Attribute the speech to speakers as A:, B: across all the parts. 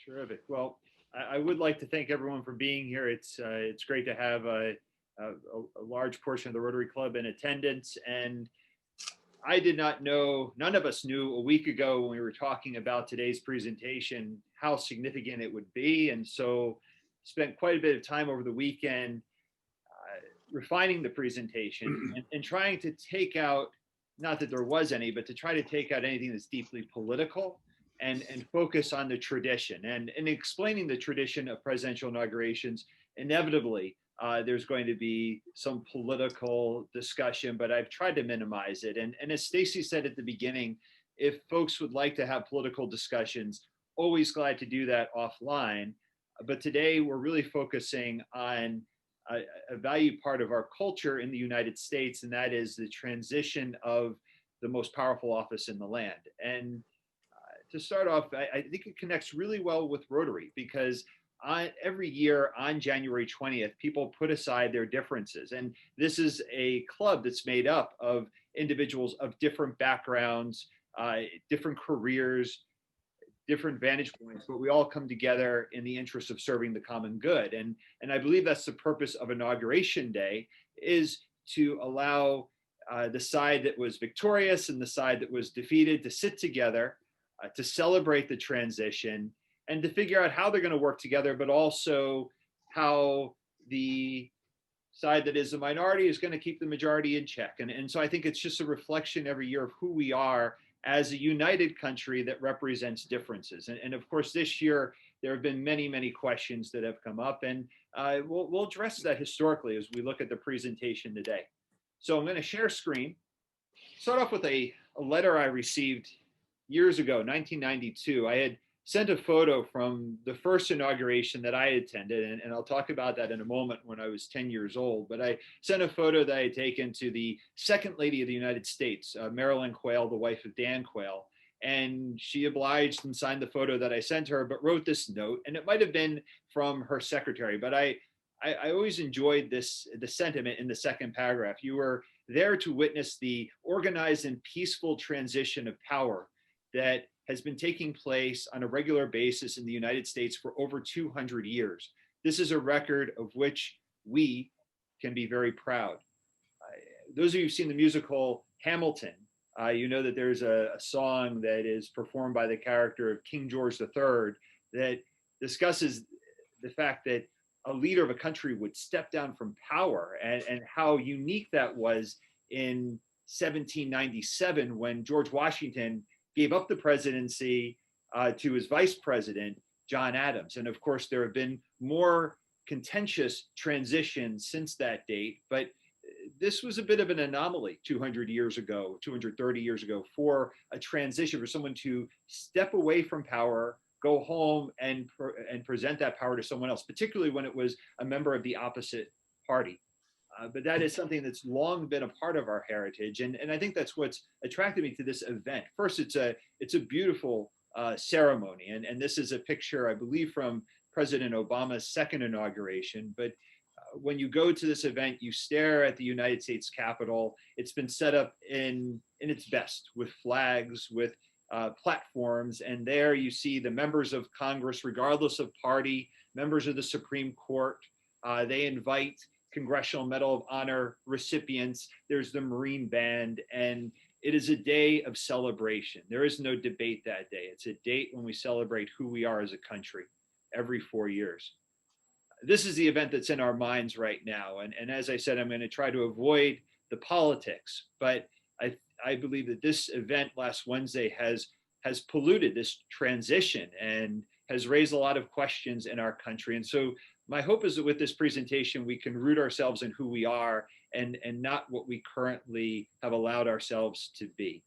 A: Terrific. Well, I would like to thank everyone for being here. It's great to have a large portion of the Rotary Club in attendance. And I did not know, none of us knew a week ago when we were talking about today's presentation, how significant it would be. And so spent quite a bit of time over the weekend refining the presentation and trying to take out, not that there was any, but to try to take out anything that's deeply political and focus on the tradition. And in explaining the tradition of presidential inaugurations, inevitably, there's going to be some political discussion, but I've tried to minimize it. And as Stacy said at the beginning, if folks would like to have political discussions, always glad to do that offline. But today we're really focusing on a value part of our culture in the United States, and that is the transition of the most powerful office in the land. And to start off, I think it connects really well with Rotary because every year on January 20th, people put aside their differences. And this is a club that's made up of individuals of different backgrounds, different careers, different vantage points, but we all come together in the interest of serving the common good. And I believe that's the purpose of Inauguration Day, is to allow the side that was victorious and the side that was defeated to sit together, to celebrate the transition and to figure out how they're going to work together, but also how the side that is the minority is going to keep the majority in check. And so I think it's just a reflection every year of who we are as a united country that represents differences. And of course, this year, there have been many, many questions that have come up, and we'll address that historically as we look at the presentation today. So I'm going to share screen. Start off with a letter I received years ago, 1992. I had sent a photo from the first inauguration that I attended, and I'll talk about that in a moment, when I was 10 years old. But I sent a photo that I had taken to the second lady of the United States, Marilyn Quayle, the wife of Dan Quayle. And she obliged and signed the photo that I sent her, but wrote this note, and it might have been from her secretary, but I always enjoyed the sentiment in the second paragraph. You were there to witness the organized and peaceful transition of power that has been taking place on a regular basis in the United States for over 200 years. This is a record of which we can be very proud. Those of you who've seen the musical Hamilton, you know that there's a song that is performed by the character of King George III that discusses the fact that a leader of a country would step down from power, and how unique that was in 1797 when George Washington gave up the presidency to his vice president, John Adams. And of course, there have been more contentious transitions since that date, but this was a bit of an anomaly 200 years ago, 230 years ago, for a transition, for someone to step away from power, go home and present that power to someone else, particularly when it was a member of the opposite party. But that is something that's long been a part of our heritage. And I think that's what's attracted me to this event. First, it's a beautiful ceremony. And this is a picture, I believe, from President Obama's second inauguration. But when you go to this event, you stare at the United States Capitol. It's been set up in its best, with flags, with platforms. And there you see the members of Congress, regardless of party, members of the Supreme Court. They invite Congressional Medal of Honor recipients. There's the Marine Band, and it is a day of celebration. There is no debate that day. It's a date when we celebrate who we are as a country every 4 years. This is the event that's in our minds right now. And as I said, I'm going to try to avoid the politics, but I believe that this event last Wednesday has polluted this transition and has raised a lot of questions in our country. And so my hope is that with this presentation, we can root ourselves in who we are and not what we currently have allowed ourselves to be.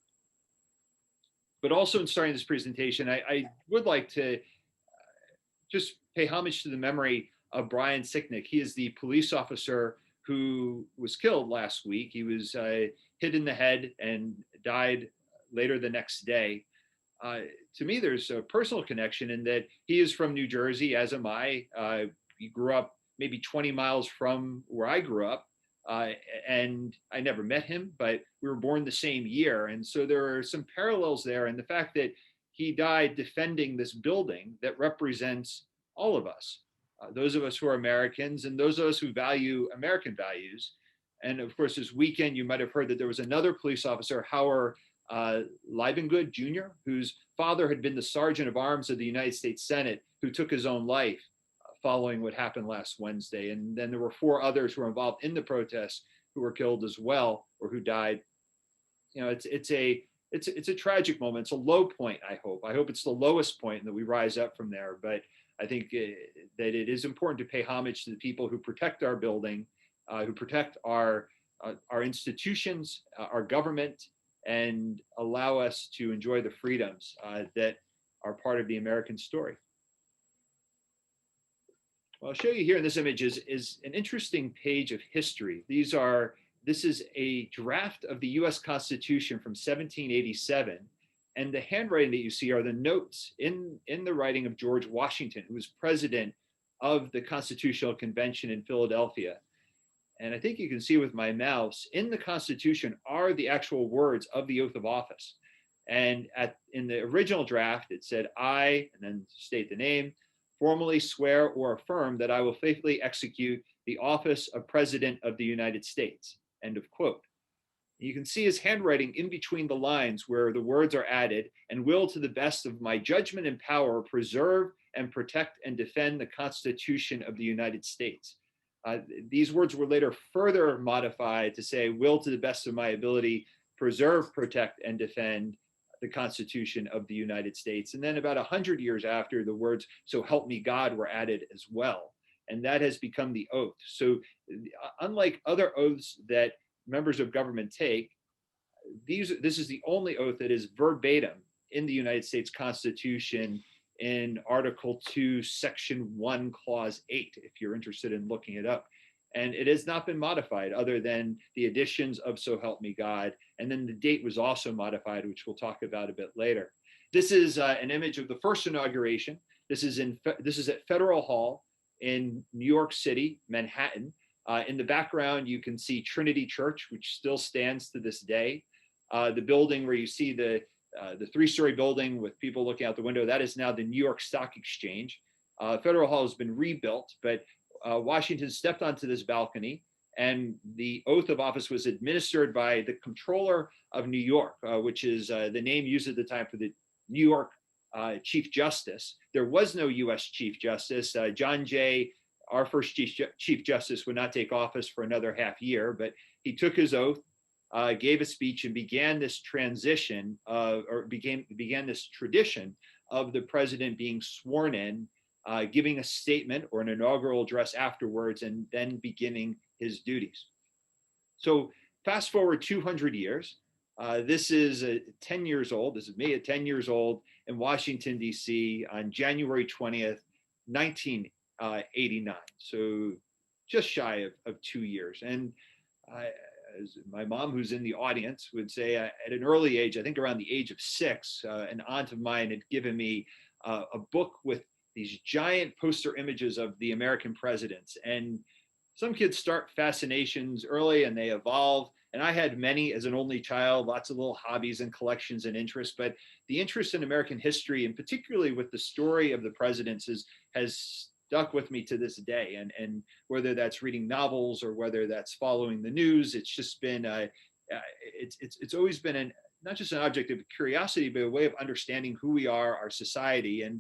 A: But also in starting this presentation, I would like to just pay homage to the memory of Brian Sicknick. He is the police officer who was killed last week. He was hit in the head and died later the next day. To me, there's a personal connection in that he is from New Jersey, as am I. He grew up maybe 20 miles from where I grew up, and I never met him, but we were born the same year. And so there are some parallels there. And the fact that he died defending this building that represents all of us, those of us who are Americans and those of us who value American values. And of course, this weekend, you might have heard that there was another police officer, Howard Livengood Jr., whose father had been the Sergeant of Arms of the United States Senate, who took his own life following what happened last Wednesday. And then there were 4 others who were involved in the protests who were killed as well, or who died. You know, it's a tragic moment. It's a low point. I hope it's the lowest point, and that we rise up from there. But I think that it is important to pay homage to the people who protect our building, who protect our institutions, our government, and allow us to enjoy the freedoms that are part of the American story. What I'll show you here in this image is an interesting page of history. This is a draft of the US Constitution from 1787. And the handwriting that you see are the notes in the writing of George Washington, who was president of the Constitutional Convention in Philadelphia. And I think you can see with my mouse, in the Constitution are the actual words of the oath of office. And in the original draft, it said, "I," and then state the name, "formally swear or affirm that I will faithfully execute the office of President of the United States," end of quote. You can see his handwriting in between the lines where the words are added, "and will to the best of my judgment and power preserve and protect and defend the Constitution of the United States." These words were later further modified to say, "will to the best of my ability preserve, protect, and defend the Constitution of the United States." And then about 100 years after, the words, "so help me God," were added as well. And that has become the oath. So unlike other oaths that members of government take, this is the only oath that is verbatim in the United States Constitution in Article 2, Section 1, Clause 8, if you're interested in looking it up. And it has not been modified other than the additions of "so help me God." And then the date was also modified, which we'll talk about a bit later. This is an image of the first inauguration. This is at Federal Hall in New York City, Manhattan. In the background, you can see Trinity Church, which still stands to this day. The building where you see the 3-story building with people looking out the window, that is now the New York Stock Exchange. Federal Hall has been rebuilt, but Washington stepped onto this balcony, and the oath of office was administered by the Comptroller of New York, which is the name used at the time for the New York Chief Justice. There was no US Chief Justice. John Jay, our first Chief Justice, would not take office for another half year, but he took his oath, gave a speech, and began this transition, began this tradition of the president being sworn in, giving a statement or an inaugural address afterwards, and then beginning his duties. So fast forward 200 years. This is 10 years old. This is me at 10 years old in Washington, D.C. on January 20th, 1989. So just shy of 2 years. And as my mom, who's in the audience, would say, at an early age, I think around the age of 6, an aunt of mine had given me a book with these giant poster images of the American presidents. And some kids start fascinations early and they evolve. And I had many as an only child, lots of little hobbies and collections and interests. But the interest in American history, and particularly with the story of the presidents, has stuck with me to this day. And whether that's reading novels or whether that's following the news, it's just been, it's always been not just an object of curiosity, but a way of understanding who we are, our society. And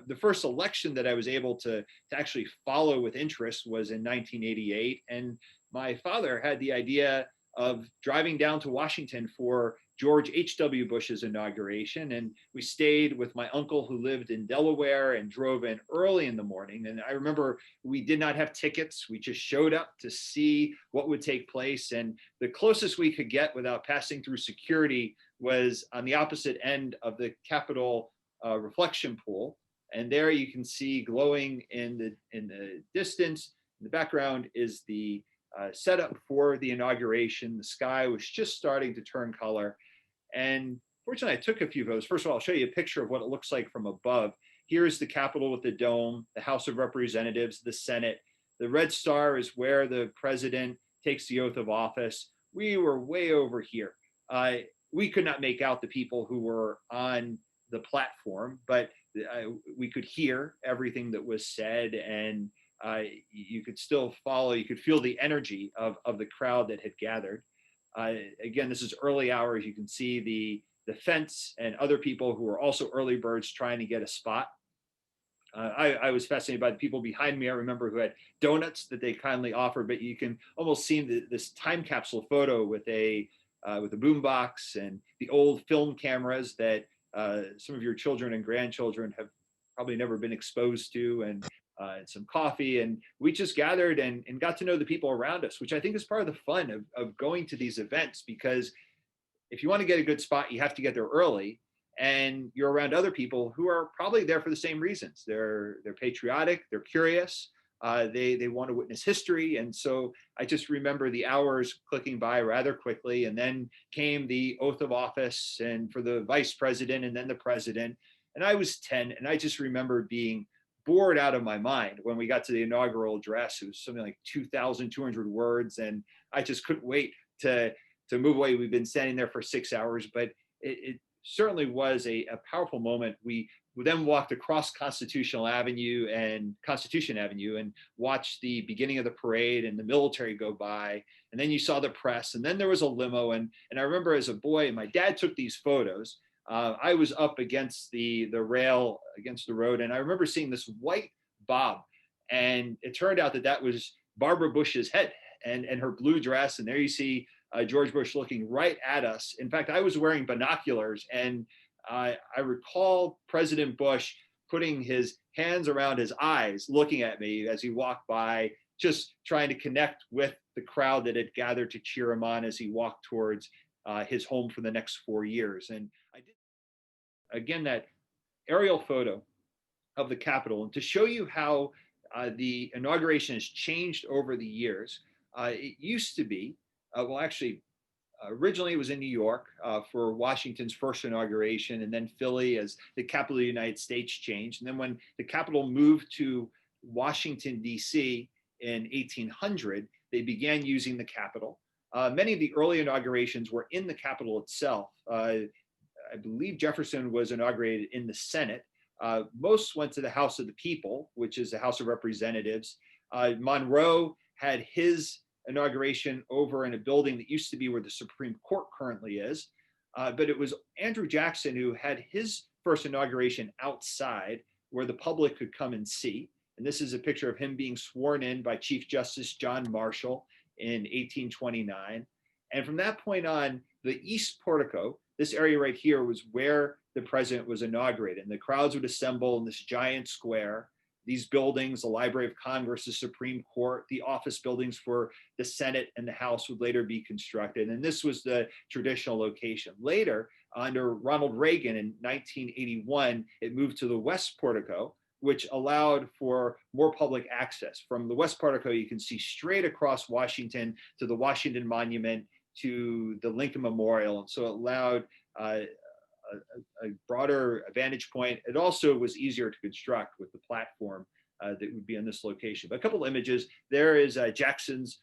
A: the first election that I was able to actually follow with interest was in 1988. And my father had the idea of driving down to Washington for George H.W. Bush's inauguration. And we stayed with my uncle who lived in Delaware and drove in early in the morning. And I remember we did not have tickets. We just showed up to see what would take place. And the closest we could get without passing through security was on the opposite end of the Capitol reflection pool. And there you can see glowing in the distance, in the background, is the setup for the inauguration. The sky was just starting to turn color. And fortunately, I took a few photos. First of all, I'll show you a picture of what it looks like from above. Here's the Capitol with the dome, the House of Representatives, the Senate. The red star is where the president takes the oath of office. We were way over here. We could not make out the people who were on the platform, but we could hear everything that was said, and you could still follow, you could feel the energy of the crowd that had gathered. Again, this is early hours. You can see the fence and other people who were also early birds trying to get a spot. I was fascinated by the people behind me. I remember who had donuts that they kindly offered, but you can almost see this time capsule photo with a boombox and the old film cameras that some of your children and grandchildren have probably never been exposed to, and some coffee. And we just gathered and got to know the people around us, which I think is part of the fun of going to these events, because if you want to get a good spot, you have to get there early, and you're around other people who are probably there for the same reasons. They're patriotic, they're curious, they want to witness history. And so I just remember the hours clicking by rather quickly, and then came the oath of office, and for the vice president and then the president. And I was 10, and I just remember being bored out of my mind when we got to the inaugural address. It was something like 2,200 words, and I just couldn't wait to move away. We've been standing there for 6 hours, but it certainly was a powerful moment. We then walked across Constitution Avenue and watched the beginning of the parade and the military go by. And then you saw the press, and then there was a limo. And I remember as a boy, my dad took these photos. I was up against the rail against the road, and I remember seeing this white bob, and it turned out that was Barbara Bush's head and her blue dress. And there you see George Bush looking right at us. In fact, I was wearing binoculars, and I recall President Bush putting his hands around his eyes, looking at me as he walked by, just trying to connect with the crowd that had gathered to cheer him on as he walked towards his home for the next 4 years. And I did, again, that aerial photo of the Capitol, and to show you how the inauguration has changed over the years. It used to be, originally it was in New York for Washington's first inauguration, and then Philly as the capital of the United States changed. And then when the Capitol moved to Washington, D.C. in 1800, they began using the Capitol. Many of the early inaugurations were in the Capitol itself. I believe Jefferson was inaugurated in the Senate. Most went to the House of the People, which is the House of Representatives. Monroe had his inauguration over in a building that used to be where the Supreme Court currently is. But it was Andrew Jackson who had his first inauguration outside, where the public could come and see. And this is a picture of him being sworn in by Chief Justice John Marshall in 1829. And from that point on, the East Portico, this area right here, was where the president was inaugurated. And the crowds would assemble in this giant square. These buildings, the Library of Congress, the Supreme Court, the office buildings for the Senate and the House would later be constructed. And this was the traditional location. Later, under Ronald Reagan in 1981, it moved to the West Portico, which allowed for more public access. From the West Portico, you can see straight across Washington to the Washington Monument, to the Lincoln Memorial. And so it allowed a broader vantage point. It also was easier to construct with the platform that would be in this location. But a couple of images. There is Jackson's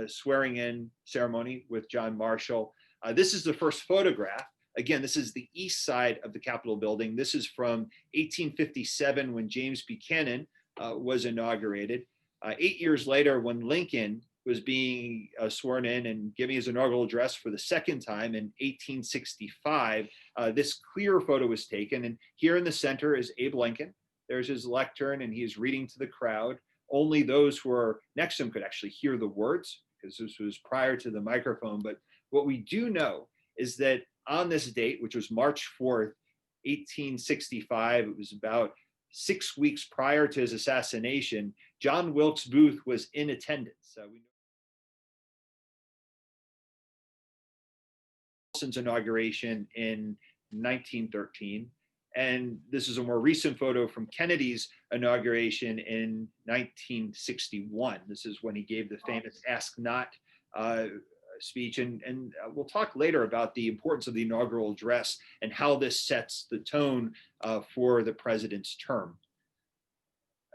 A: swearing in ceremony with John Marshall. This is the first photograph. Again, this is the east side of the Capitol building. This is from 1857 when James Buchanan was inaugurated. 8 years later, when Lincoln was being sworn in and giving his inaugural address for the second time in 1865, this clear photo was taken. And here in the center is Abe Lincoln. There's his lectern, and he is reading to the crowd. Only those who are next to him could actually hear the words, because this was prior to the microphone. But what we do know is that on this date, which was March 4th, 1865, it was about 6 weeks prior to his assassination, John Wilkes Booth was in attendance. We know Wilson's inauguration in 1913. And this is a more recent photo from Kennedy's inauguration in 1961. This is when he gave the famous Ask Not speech. And we'll talk later about the importance of the inaugural address and how this sets the tone for the president's term.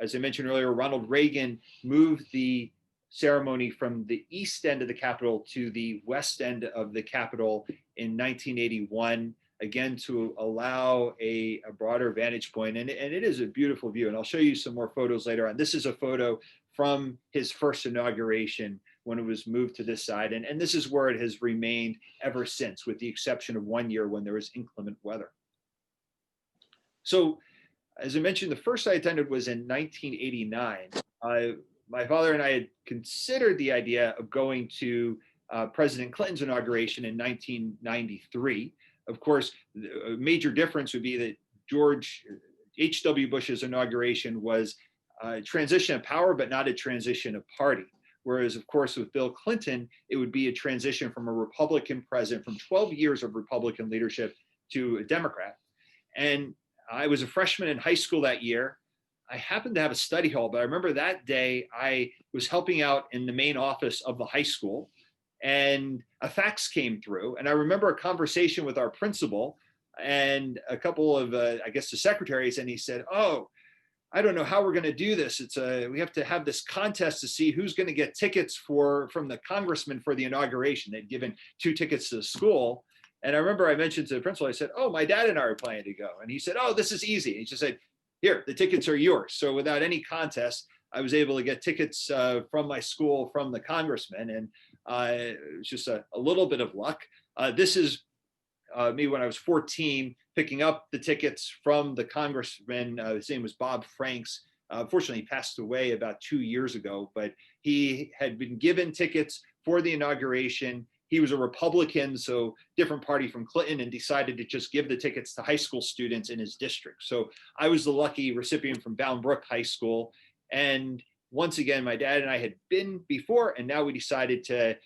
A: As I mentioned earlier, Ronald Reagan moved the ceremony from the east end of the Capitol to the west end of the Capitol in 1981. again, to allow a broader vantage point. And it is a beautiful view. And I'll show you some more photos later on. This is a photo from his first inauguration when it was moved to this side. And this is where it has remained ever since, with the exception of 1 year when there was inclement weather. So, as I mentioned, the first I attended was in 1989. My father and I had considered the idea of going to President Clinton's inauguration in 1993. Of course, a major difference would be that George H.W. Bush's inauguration was a transition of power, but not a transition of party. Whereas, of course, with Bill Clinton, it would be a transition from a Republican president, from 12 years of Republican leadership, to a Democrat. And I was a freshman in high school that year. I happened to have a study hall, but I remember that day I was helping out in the main office of the high school, and a fax came through. And I remember a conversation with our principal and a couple of, I guess, the secretaries, and he said, "Oh, I don't know how we're going to do this. We have to have this contest to see who's going to get tickets from the congressman for the inauguration." They'd given 2 tickets to the school. And I remember I mentioned to the principal, I said, "Oh, my dad and I are planning to go." And he said, "Oh, this is easy." He just said, "Here, the tickets are yours." So without any contest, I was able to get tickets from my school, from the congressman. And it was just a little bit of luck. This is me when I was 14, picking up the tickets from the congressman. His name was Bob Franks. Unfortunately, he passed away about 2 years ago, but he had been given tickets for the inauguration. He was a Republican, so different party from Clinton, and decided to just give the tickets to high school students in his district. So I was the lucky recipient from Bound Brook High School. And once again, my dad and I had been before, and now we decided to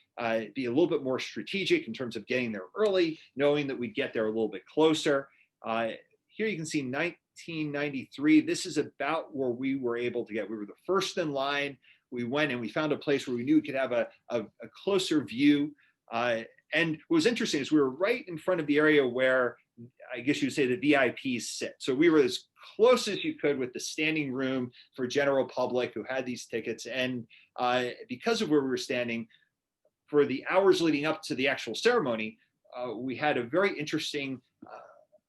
A: be a little bit more strategic in terms of getting there early, knowing that we'd get there a little bit closer. Here you can see 1993. This is about where we were able to get. We were the first in line. We went and we found a place where we knew we could have a closer view. And what was interesting is we were right in front of the area where, I guess you'd say, the VIPs sit. So we were as close as you could with the standing room for general public who had these tickets. And because of where we were standing, for the hours leading up to the actual ceremony, we had a very interesting,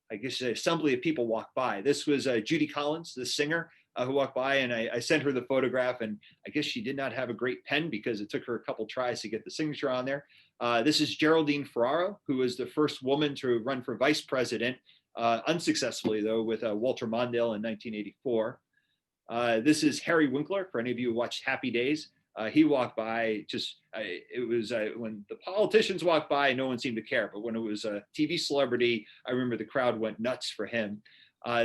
A: I guess, assembly of people walk by. This was Judy Collins, the singer, who walked by, and I sent her the photograph, and I guess she did not have a great pen because it took her a couple tries to get the signature on there. This is Geraldine Ferraro, who was the first woman to run for vice president, unsuccessfully though, with Walter Mondale in 1984. This is Harry Winkler, for any of you who watched Happy Days. He walked by, it was when the politicians walked by, no one seemed to care. But when it was a TV celebrity, I remember the crowd went nuts for him.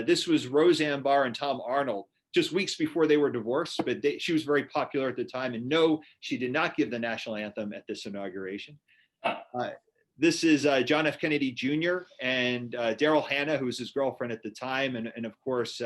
A: This was Roseanne Barr and Tom Arnold, just weeks before they were divorced, but she was very popular at the time. And no, she did not give the national anthem at this inauguration. This is John F. Kennedy Jr. and Daryl Hannah, who was his girlfriend at the time. And of course,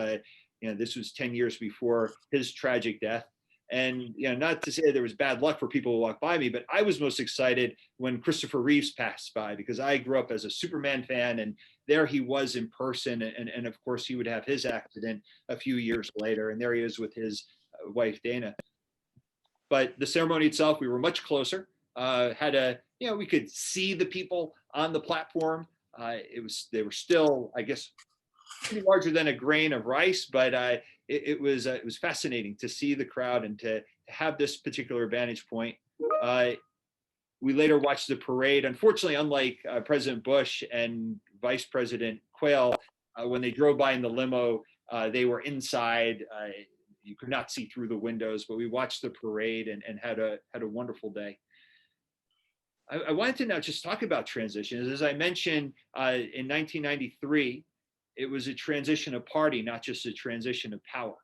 A: this was 10 years before his tragic death. And not to say there was bad luck for people who walked by me, but I was most excited when Christopher Reeves passed by, because I grew up as a Superman fan, and there he was in person. And of course, he would have his accident a few years later, and there he is with his wife, Dana. But the ceremony itself, we were much closer. We could see the people on the platform. They were still, I guess, pretty larger than a grain of rice, but it was fascinating to see the crowd and to have this particular vantage point. We later watched the parade. Unfortunately, unlike President Bush and Vice President Quayle, when they drove by in the limo, they were inside. You could not see through the windows, but we watched the parade and had a wonderful day. I wanted to now just talk about transitions. As I mentioned, in 1993, it was a transition of party, not just a transition of power.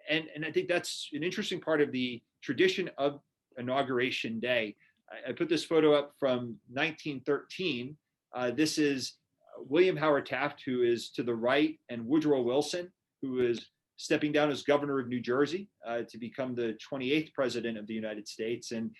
A: And I think that's an interesting part of the tradition of Inauguration Day. I put this photo up from 1913. This is William Howard Taft, who is to the right, and Woodrow Wilson, who is stepping down as governor of New Jersey to become the 28th president of the United States. And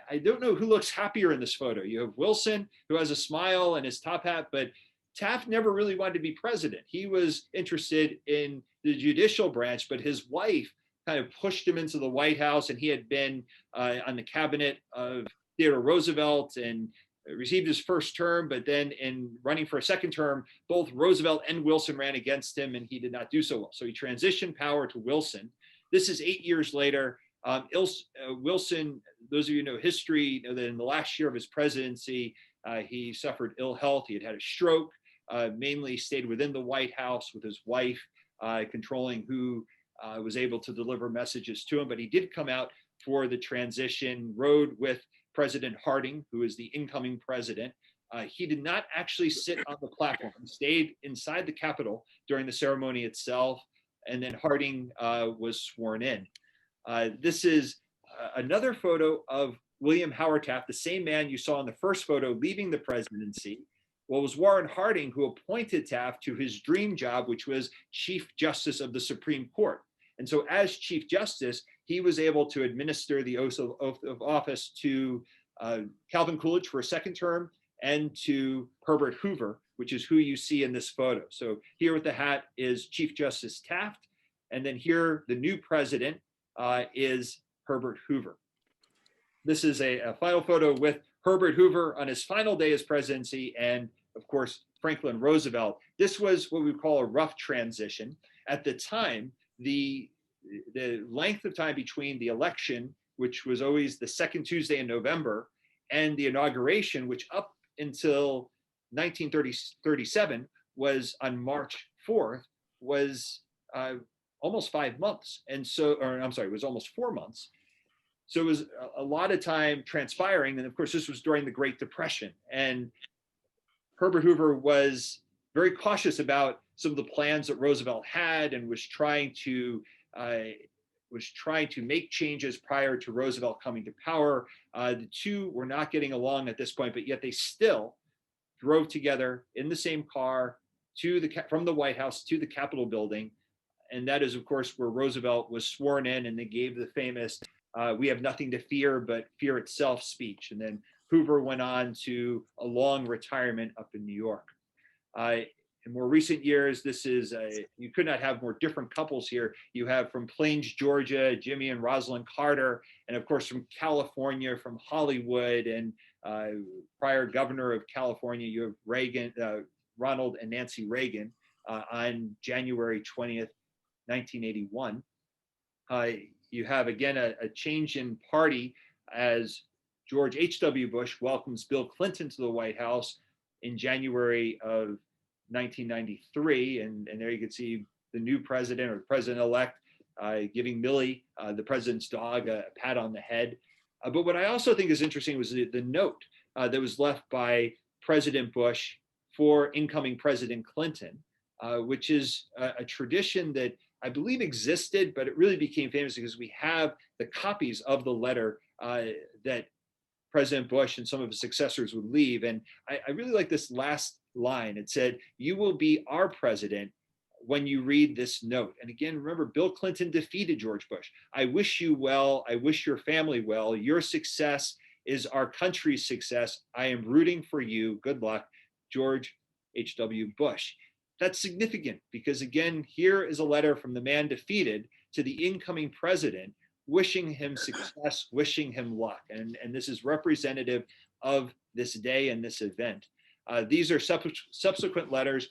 A: I don't know who looks happier in this photo. You have Wilson, who has a smile and his top hat, but Taft never really wanted to be president. He was interested in the judicial branch, but his wife kind of pushed him into the White House, and he had been on the cabinet of Theodore Roosevelt and received his first term, but then in running for a second term, both Roosevelt and Wilson ran against him, and he did not do so well. So he transitioned power to Wilson. This is 8 years later. Wilson, those of you who know history, know that in the last year of his presidency, he suffered ill health. He had had a stroke, mainly stayed within the White House with his wife, controlling who was able to deliver messages to him. But he did come out for the transition, rode with President Harding, who is the incoming president. He did not actually sit on the platform. He stayed inside the Capitol during the ceremony itself, and then Harding was sworn in. This is another photo of William Howard Taft, the same man you saw in the first photo leaving the presidency. Well, it was Warren Harding who appointed Taft to his dream job, which was Chief Justice of the Supreme Court. And so as Chief Justice, he was able to administer the oath of office to Calvin Coolidge for a second term and to Herbert Hoover, which is who you see in this photo. So here with the hat is Chief Justice Taft. And then here, the new president is Herbert Hoover. This is a final photo with Herbert Hoover on his final day as presidency, and of course, Franklin Roosevelt. This was what we call a rough transition. At the time, the length of time between the election, which was always the second Tuesday in November, and the inauguration, which up until 1937 was on March 4th, was almost 5 months. And so, or I'm sorry, it was almost 4 months. So it was a lot of time transpiring. And of course, this was during the Great Depression. And Herbert Hoover was very cautious about some of the plans that Roosevelt had, and was trying to make changes prior to Roosevelt coming to power. The two were not getting along at this point, but yet they still drove together in the same car from the White House to the Capitol building. And that is, of course, where Roosevelt was sworn in, and they gave the famous "We have nothing to fear but fear itself" speech. And then Hoover went on to a long retirement up in New York. In more recent years, you could not have more different couples here. You have from Plains, Georgia, Jimmy and Rosalind Carter, and of course from California, from Hollywood, and prior governor of California, you have Ronald and Nancy Reagan on January 20th, 1981. You have again a change in party as George H.W. Bush welcomes Bill Clinton to the White House in January of 1993. And there you can see the new president, or the president-elect, giving Millie, the president's dog, a pat on the head. But what I also think is interesting was the note that was left by President Bush for incoming President Clinton, which is a tradition that I believe existed, but it really became famous because we have the copies of the letter that President Bush and some of his successors would leave. And I really like this last line. It said, "You will be our president when you read this note." And again, remember, Bill Clinton defeated George Bush. "I wish you well. I wish your family well. Your success is our country's success. I am rooting for you. Good luck, George H.W. Bush." That's significant because, again, here is a letter from the man defeated to the incoming president, wishing him success, wishing him luck. And this is representative of this day and this event. These are subsequent letters.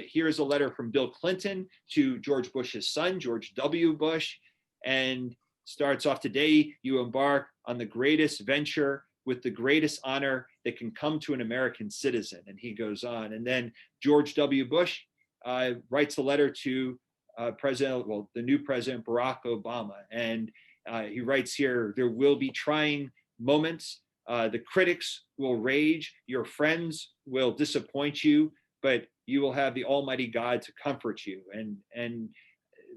A: Here's a letter from Bill Clinton to George Bush's son, George W. Bush, and starts off, "Today you embark on the greatest venture with the greatest honor that can come to an American citizen." And he goes on. And then George W. Bush writes a letter to the new president, Barack Obama. And he writes here, "There will be trying moments. The critics will rage. Your friends will disappoint you, but you will have the Almighty God to comfort you." And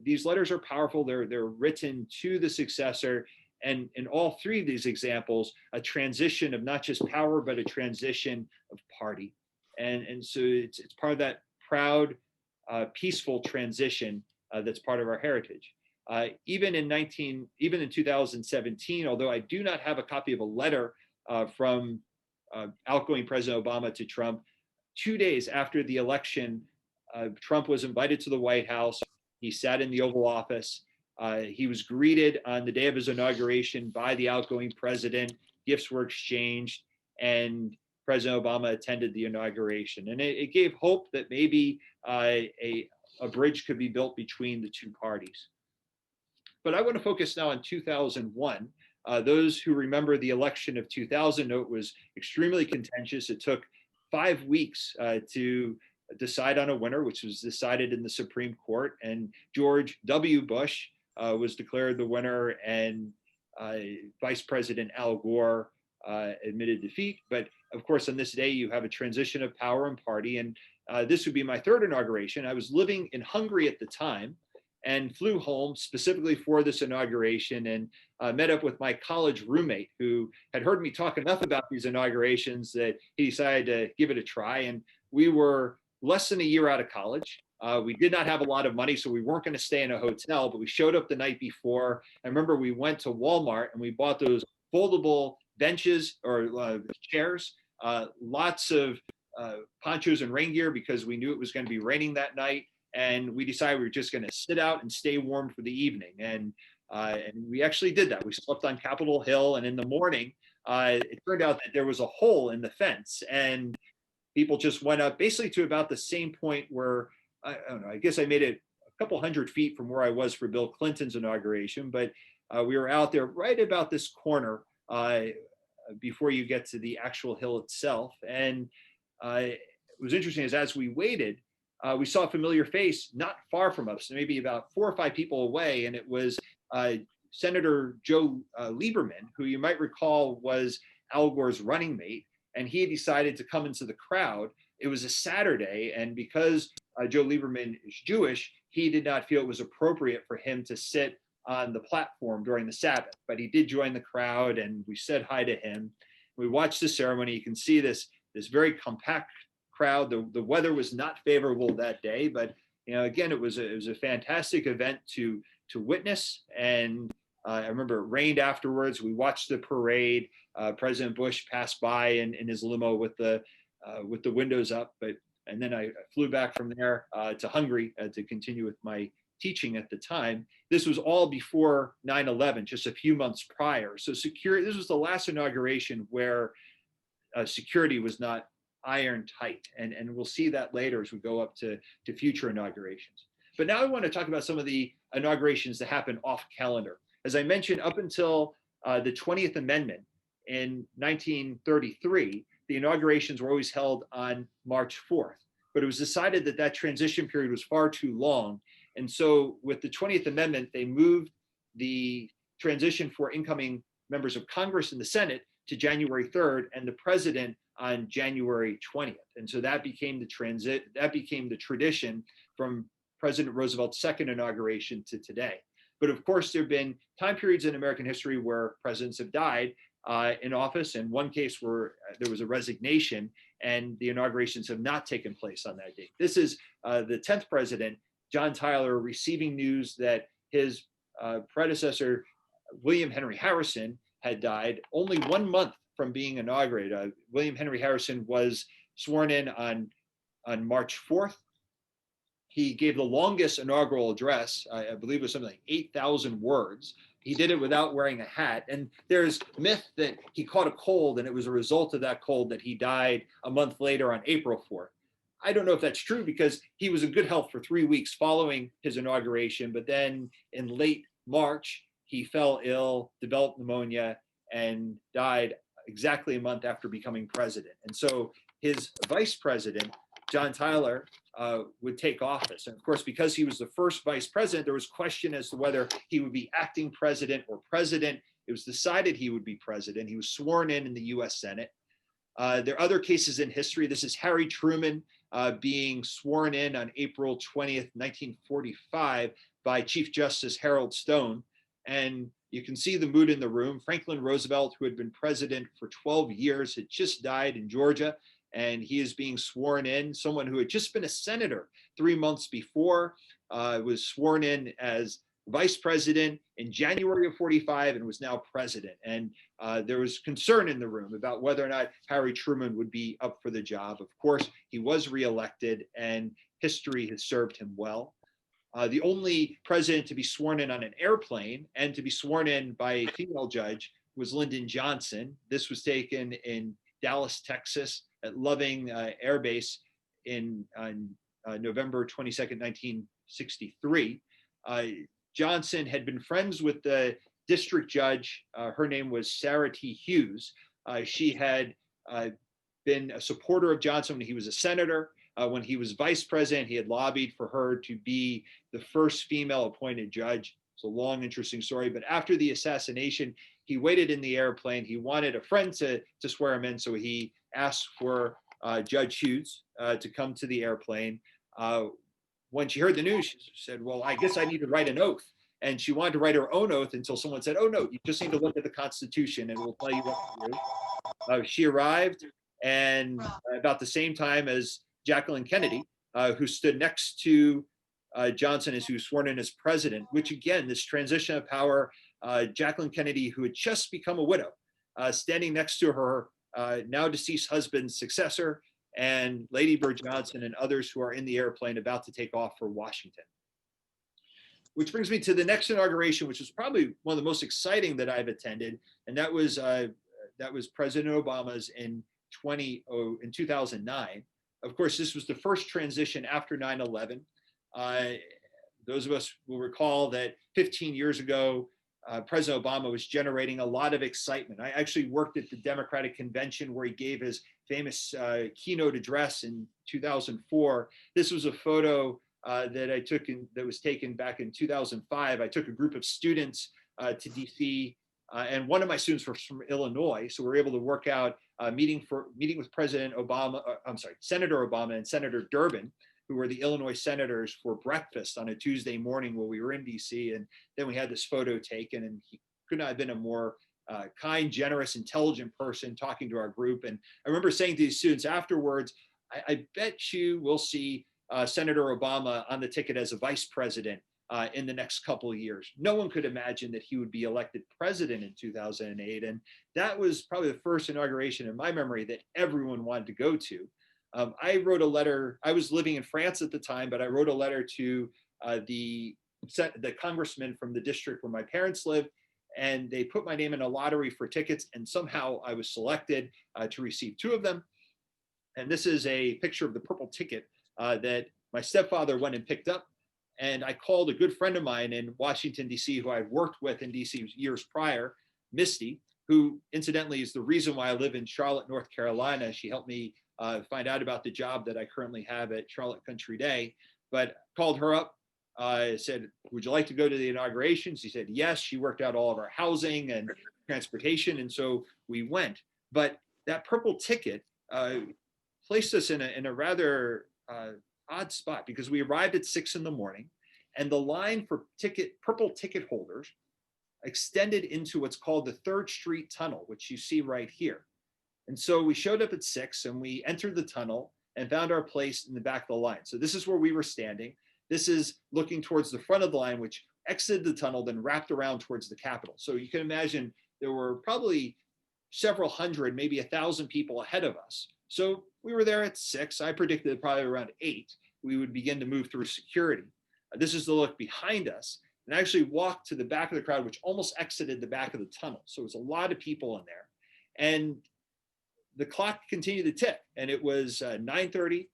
A: these letters are powerful. They're written to the successor. And in all three of these examples, a transition of not just power, but a transition of party. And so it's part of that proud, peaceful transition that's part of our heritage. Even in 2017, although I do not have a copy of a letter from outgoing President Obama to Trump, 2 days after the election, Trump was invited to the White House. He sat in the Oval Office. He was greeted on the day of his inauguration by the outgoing president. Gifts were exchanged, and President Obama attended the inauguration. And it gave hope that maybe a bridge could be built between the two parties. But I want to focus now on 2001. Those who remember the election of 2000 know it was extremely contentious. It took 5 weeks to decide on a winner, which was decided in the Supreme Court. And George W. Bush was declared the winner, and Vice President Al Gore admitted defeat. But of course, on this day, you have a transition of power and party. And this would be my third inauguration. I was living in Hungary at the time and flew home specifically for this inauguration, and met up with my college roommate who had heard me talk enough about these inaugurations that he decided to give it a try. And we were less than a year out of college. We did not have a lot of money, so we weren't going to stay in a hotel, but we showed up the night before. I remember we went to Walmart and we bought those foldable benches or chairs, lots of ponchos and rain gear because we knew it was going to be raining that night. And we decided we were just going to sit out and stay warm for the evening. And we actually did that. We slept on Capitol Hill. And in the morning, it turned out that there was a hole in the fence. And people just went up basically to about the same point where, I don't know, I guess I made it a couple 100 feet from where I was for Bill Clinton's inauguration. But we were out there right about this corner before you get to the actual hill itself. And it was interesting as we waited, we saw a familiar face not far from us, maybe about 4 or 5 people away, and it was Senator Joe Lieberman, who you might recall was Al Gore's running mate, and he decided to come into the crowd. It was a Saturday, and because Joe Lieberman is Jewish, he did not feel it was appropriate for him to sit on the platform during the Sabbath, but he did join the crowd, and we said hi to him. We watched the ceremony. You can see this very compact crowd. The weather was not favorable that day, but again, it was a fantastic event to witness. And I remember it rained afterwards. We watched the parade. President Bush passed by in his limo with the windows up. And then I flew back from there to Hungary to continue with my teaching at the time. This was all before 9/11, just a few months prior. So this was the last inauguration where security was not iron tight. And we'll see that later as we go up to future inaugurations. But now I want to talk about some of the inaugurations that happened off calendar. As I mentioned, up until the 20th Amendment in 1933, the inaugurations were always held on March 4th. But it was decided that that transition period was far too long. And so with the 20th Amendment, they moved the transition for incoming members of Congress and the Senate to January 3rd, and the president on January 20th. And so that became the tradition from President Roosevelt's second inauguration to today. But of course, there have been time periods in American history where presidents have died in office, and one case where there was a resignation and the inaugurations have not taken place on that date. This is the 10th president, John Tyler, receiving news that his predecessor, William Henry Harrison, had died only 1 month from being inaugurated. William Henry Harrison was sworn in on March 4th. He gave the longest inaugural address, I believe it was something like 8,000 words. He did it without wearing a hat. And there's myth that he caught a cold, and it was a result of that cold that he died a month later on April 4th. I don't know if that's true because he was in good health for 3 weeks following his inauguration, but then in late March, he fell ill, developed pneumonia, and died exactly a month after becoming president. And so his vice president, John Tyler, would take office. And of course, because he was the first vice president, there was question as to whether he would be acting president or president. It was decided he would be president. He was sworn in the US Senate. There are other cases in history. This is Harry Truman being sworn in on April 20th, 1945 by Chief Justice Harold Stone. And you can see the mood in the room. Franklin Roosevelt, who had been president for 12 years, had just died in Georgia, and he is being sworn in. Someone who had just been a senator 3 months before was sworn in as vice president in January of 45 and was now president. And there was concern in the room about whether or not Harry Truman would be up for the job. Of course, he was reelected, and history has served him well. The only president to be sworn in on an airplane and to be sworn in by a female judge was Lyndon Johnson. This was taken in Dallas, Texas, at Loving Air Base on November 22nd, 1963. Johnson had been friends with the district judge. Her name was Sarah T. Hughes. She had been a supporter of Johnson when he was a senator. When he was vice president, he had lobbied for her to be the first female appointed judge. It's a long, interesting story. But after the assassination, he waited in the airplane. He wanted a friend to swear him in. So he asked for Judge Hughes to come to the airplane. When she heard the news, she said, well, I guess I need to write an oath. And she wanted to write her own oath until someone said, oh, no, you just need to look at the Constitution and we'll tell you what to do. She arrived, and about the same time as Jacqueline Kennedy, who stood next to Johnson as he was sworn in as president, which again, this transition of power, Jacqueline Kennedy, who had just become a widow, standing next to her now deceased husband's successor, and Lady Bird Johnson and others who are in the airplane about to take off for Washington. Which brings me to the next inauguration, which was probably one of the most exciting that I've attended, and that was President Obama's in 2009. Of course, this was the first transition after 9/11. Those of us will recall that 15 years ago, President Obama was generating a lot of excitement. I actually worked at the Democratic Convention where he gave his famous keynote address in 2004. This was a photo that I took that was taken back in 2005. I took a group of students to DC, and one of my students was from Illinois, so we were able to work out meeting with President Obama. Senator Obama and Senator Durbin, who were the Illinois senators, for breakfast on a Tuesday morning while we were in DC. And then we had this photo taken, and he could not have been a more kind, generous, intelligent person talking to our group. And I remember saying to these students afterwards, I bet you will see Senator Obama on the ticket as a vice president in the next couple of years. No one could imagine that he would be elected president in 2008. And that was probably the first inauguration in my memory that everyone wanted to go to. I wrote a letter. I was living in France at the time, but I wrote a letter to the congressman from the district where my parents lived, and they put my name in a lottery for tickets, and somehow I was selected to receive 2 of them. And this is a picture of the purple ticket that my stepfather went and picked up. And I called a good friend of mine in Washington, D.C., who I'd worked with in D.C. years prior, Misty, who incidentally is the reason why I live in Charlotte, North Carolina. She helped me find out about the job that I currently have at Charlotte Country Day. But called her up, said, would you like to go to the inauguration? She said, yes. She worked out all of our housing and transportation. And so we went. But that purple ticket placed us in a rather odd spot, because we arrived at 6 in the morning, and the line for purple ticket holders extended into what's called the 3rd Street Tunnel, which you see right here. And so we showed up at 6 and we entered the tunnel and found our place in the back of the line. So this is where we were standing. This is looking towards the front of the line, which exited the tunnel, then wrapped around towards the Capitol. So you can imagine there were probably several hundred, maybe 1,000 people ahead of us. So we were there at 6. I predicted probably around 8, we would begin to move through security. This is the look behind us, and I actually walked to the back of the crowd, which almost exited the back of the tunnel. So it was a lot of people in there. And the clock continued to tick, and it was 9:30,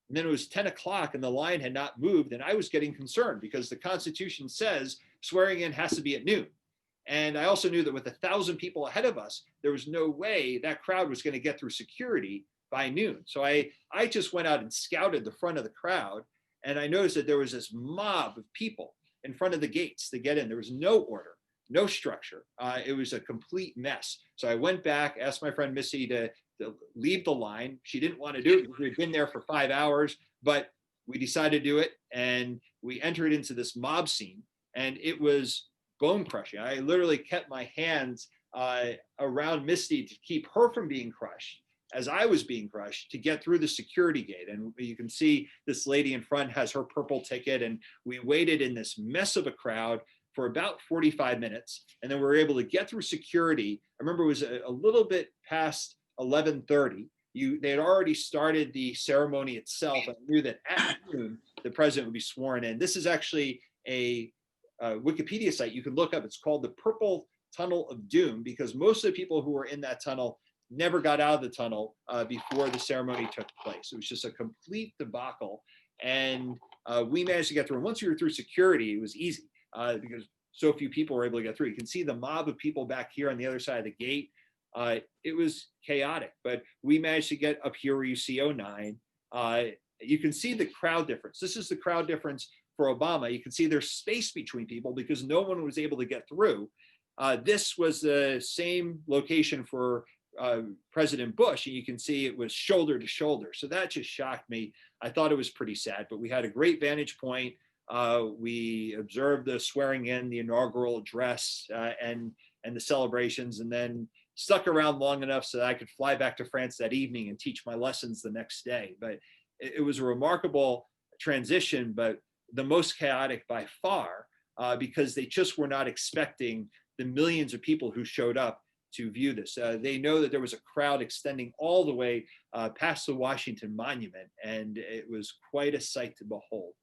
A: and then it was 10 o'clock, and the line had not moved. And I was getting concerned because the Constitution says swearing in has to be at noon. And I also knew that with 1,000 people ahead of us, there was no way that crowd was going to get through security by noon. So I just went out and scouted the front of the crowd, and I noticed that there was this mob of people in front of the gates to get in. There was no order, no structure. It was a complete mess. So I went back, asked my friend Missy to leave the line. She didn't want to do it because we'd been there for 5 hours, but we decided to do it, and we entered into this mob scene, and it was bone crushing. I literally kept my hands around Misty to keep her from being crushed as I was being crushed to get through the security gate. And you can see this lady in front has her purple ticket, and we waited in this mess of a crowd for about 45 minutes. And then we were able to get through security. I remember it was a little bit past 11:30. They had already started the ceremony itself. I knew that at noon, the president would be sworn in. This is actually a Wikipedia site you can look up. It's called the Purple Tunnel of Doom, because most of the people who were in that tunnel never got out of the tunnel before the ceremony took place. It was just a complete debacle. And we managed to get through. And once we were through security, it was easy because so few people were able to get through. You can see the mob of people back here on the other side of the gate. It was chaotic, but we managed to get up here where you see '09. You can see the crowd difference. This is the crowd difference for Obama. You can see there's space between people because no one was able to get through. This was the same location for President Bush, and you can see it was shoulder to shoulder. So that just shocked me. I thought it was pretty sad, but we had a great vantage point. We observed the swearing in, the inaugural address, and the celebrations, and then stuck around long enough so that I could fly back to France that evening and teach my lessons the next day. But it was a remarkable transition, but the most chaotic by far, because they just were not expecting the millions of people who showed up to view this. They know that there was a crowd extending all the way past the Washington Monument, and it was quite a sight to behold.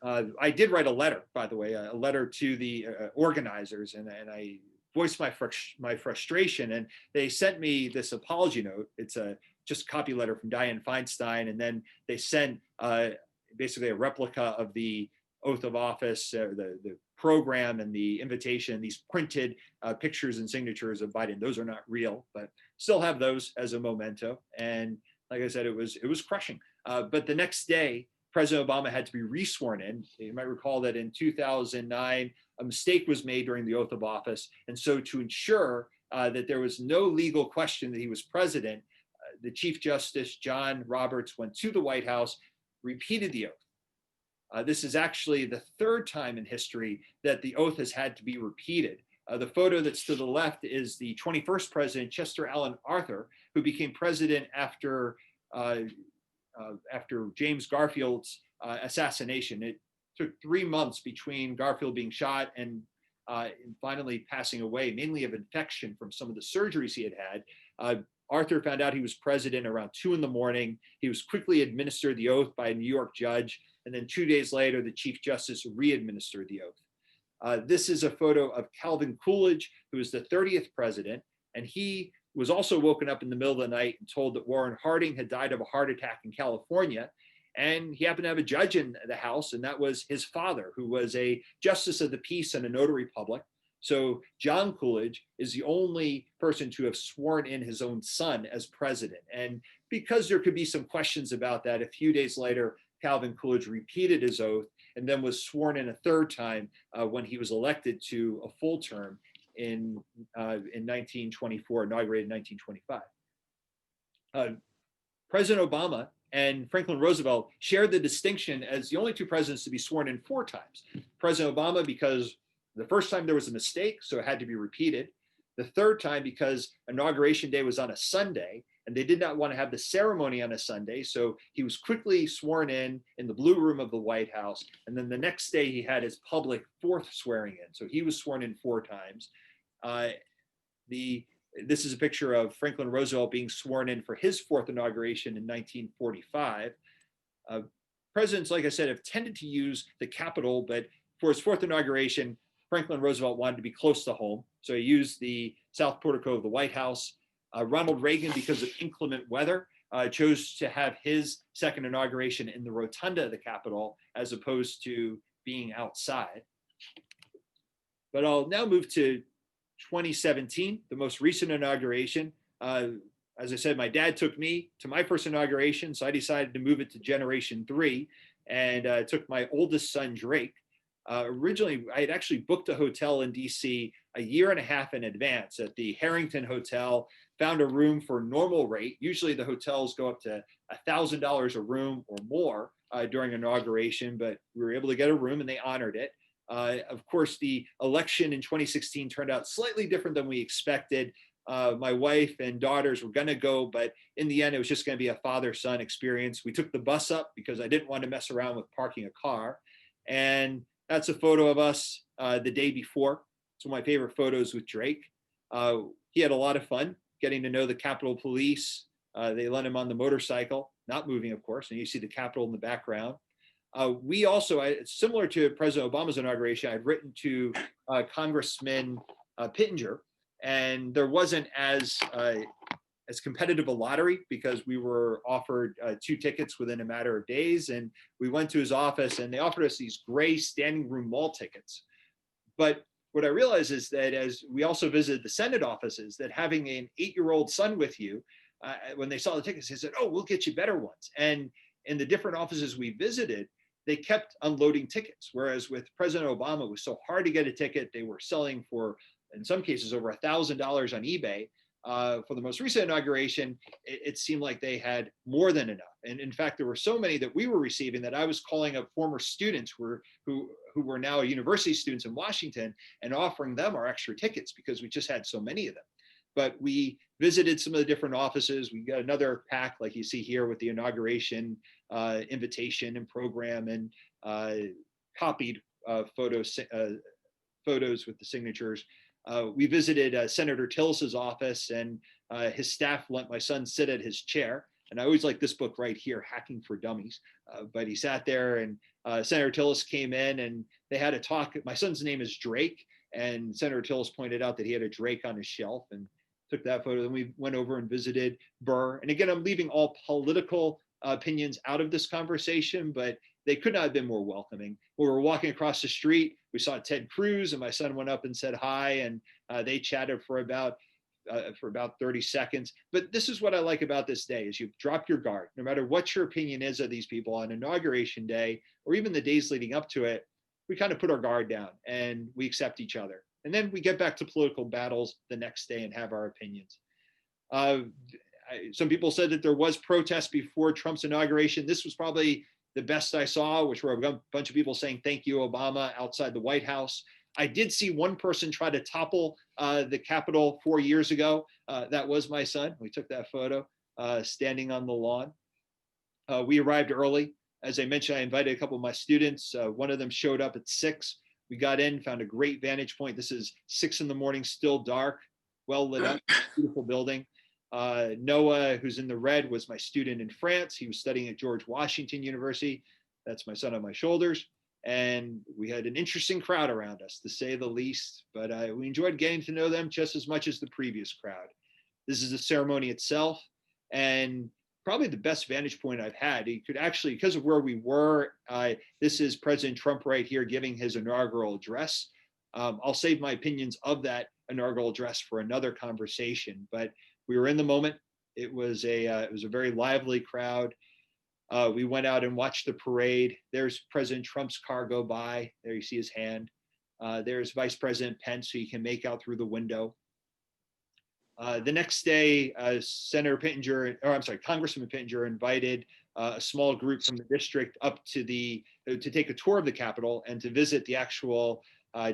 A: I did write a letter, by the way, a letter to the organizers, and I voiced my frustration, and they sent me this apology note. It's just a copy letter from Dianne Feinstein, and then they sent basically a replica of the oath of office, the program and the invitation, these printed pictures and signatures of Biden. Those are not real, but still have those as a memento. And like I said, it was crushing. But the next day, President Obama had to be resworn in. You might recall that in 2009, a mistake was made during the oath of office. And so to ensure that there was no legal question that he was president, the Chief Justice, John Roberts, went to the White House, repeated the oath. This is actually the third time in history that the oath has had to be repeated. The photo that's to the left is the 21st president, Chester Alan Arthur, who became president after James Garfield's assassination. It took 3 months between Garfield being shot and finally passing away, mainly of infection from some of the surgeries he had had. Arthur found out he was president around 2 a.m. He was quickly administered the oath by a New York judge. And then 2 days later, the Chief Justice re-administered the oath. This is a photo of Calvin Coolidge, who was the 30th president. And he was also woken up in the middle of the night and told that Warren Harding had died of a heart attack in California. And he happened to have a judge in the House, and that was his father, who was a justice of the peace and a notary public. So John Coolidge is the only person to have sworn in his own son as president. And because there could be some questions about that, a few days later, Calvin Coolidge repeated his oath and then was sworn in a third time when he was elected to a full term in 1924, inaugurated in 1925. President Obama and Franklin Roosevelt shared the distinction as the only two presidents to be sworn in 4 times. President Obama, because the first time there was a mistake, so it had to be repeated. The third time because Inauguration Day was on a Sunday, and they did not want to have the ceremony on a Sunday, so he was quickly sworn in the Blue Room of the White House. And then the next day he had his public 4th swearing in, so he was sworn in 4 times. This is a picture of Franklin Roosevelt being sworn in for his 4th inauguration in 1945. Presidents, like I said, have tended to use the Capitol, but for his 4th inauguration, Franklin Roosevelt wanted to be close to home, so he used the South Portico of the White House. Ronald Reagan, because of inclement weather, chose to have his 2nd inauguration in the rotunda of the Capitol as opposed to being outside. But I'll now move to 2017, the most recent inauguration. As I said, my dad took me to my first inauguration, so I decided to move it to Generation 3 and took my oldest son, Drake. Originally, I had actually booked a hotel in DC a year and a half in advance at the Harrington Hotel, found a room for normal rate. Usually the hotels go up to $1,000 a room or more during inauguration, but we were able to get a room and they honored it. Of course, the election in 2016 turned out slightly different than we expected. My wife and daughters were going to go, but in the end, it was just going to be a father-son experience. We took the bus up because I didn't want to mess around with parking a car. And that's a photo of us the day before. It's one of my favorite photos with Drake. He had a lot of fun getting to know the Capitol Police. They lent him on the motorcycle, not moving, of course, and you see the Capitol in the background. We also, similar to President Obama's inauguration, I'd written to Congressman Pittenger and there wasn't as competitive a lottery because we were offered 2 tickets within a matter of days. And we went to his office and they offered us these gray standing room mall tickets. But what I realized is that as we also visited the Senate offices, that having an 8-year-old son with you, when they saw the tickets, they said, "Oh, we'll get you better ones." And in the different offices we visited, they kept unloading tickets. Whereas with President Obama, it was so hard to get a ticket. They were selling for, in some cases, over $1,000 on eBay. For the most recent inauguration, it seemed like they had more than enough. And in fact, there were so many that we were receiving that I was calling up former students who were now university students in Washington and offering them our extra tickets because we just had so many of them. But we visited some of the different offices. We got another pack like you see here with the inauguration invitation and program, and copied photos with the signatures. We visited Senator Tillis's office, and his staff let my son sit at his chair. And I always like this book right here, Hacking for Dummies. But he sat there, and Senator Tillis came in, and they had a talk. My son's name is Drake, and Senator Tillis pointed out that he had a Drake on his shelf, and took that photo. Then we went over and visited Burr. And again, I'm leaving all political opinions out of this conversation, but they could not have been more welcoming. We were walking across the street, we saw Ted Cruz, and my son went up and said hi, and they chatted for about 30 seconds. But this is what I like about this day, is you've dropped your guard. No matter what your opinion is of these people on Inauguration Day, or even the days leading up to it, we kind of put our guard down and we accept each other. And then we get back to political battles the next day and have our opinions. Some people said that there was protest before Trump's inauguration. This was probably the best I saw, which were a bunch of people saying, "Thank you, Obama," outside the White House. I did see one person try to topple the Capitol 4 years ago. That was my son. We took that photo standing on the lawn. We arrived early. As I mentioned, I invited a couple of my students. One of them showed up at 6. We got in, found a great vantage point. This is 6 in the morning, still dark, well lit up, beautiful building. Noah, who's in the red, was my student in France. He was studying at George Washington University. That's my son on my shoulders. And we had an interesting crowd around us, to say the least, but we enjoyed getting to know them just as much as the previous crowd. This is the ceremony itself, and probably the best vantage point I've had. You could actually, because of where we were, this is President Trump right here giving his inaugural address. I'll save my opinions of that inaugural address for another conversation, but we were in the moment. It was a very lively crowd. We went out and watched the parade. There's President Trump's car go by. There you see his hand. There's Vice President Pence, who you can make out through the window. The next day, Congressman Pittenger invited a small group from the district up to take a tour of the Capitol and to visit the actual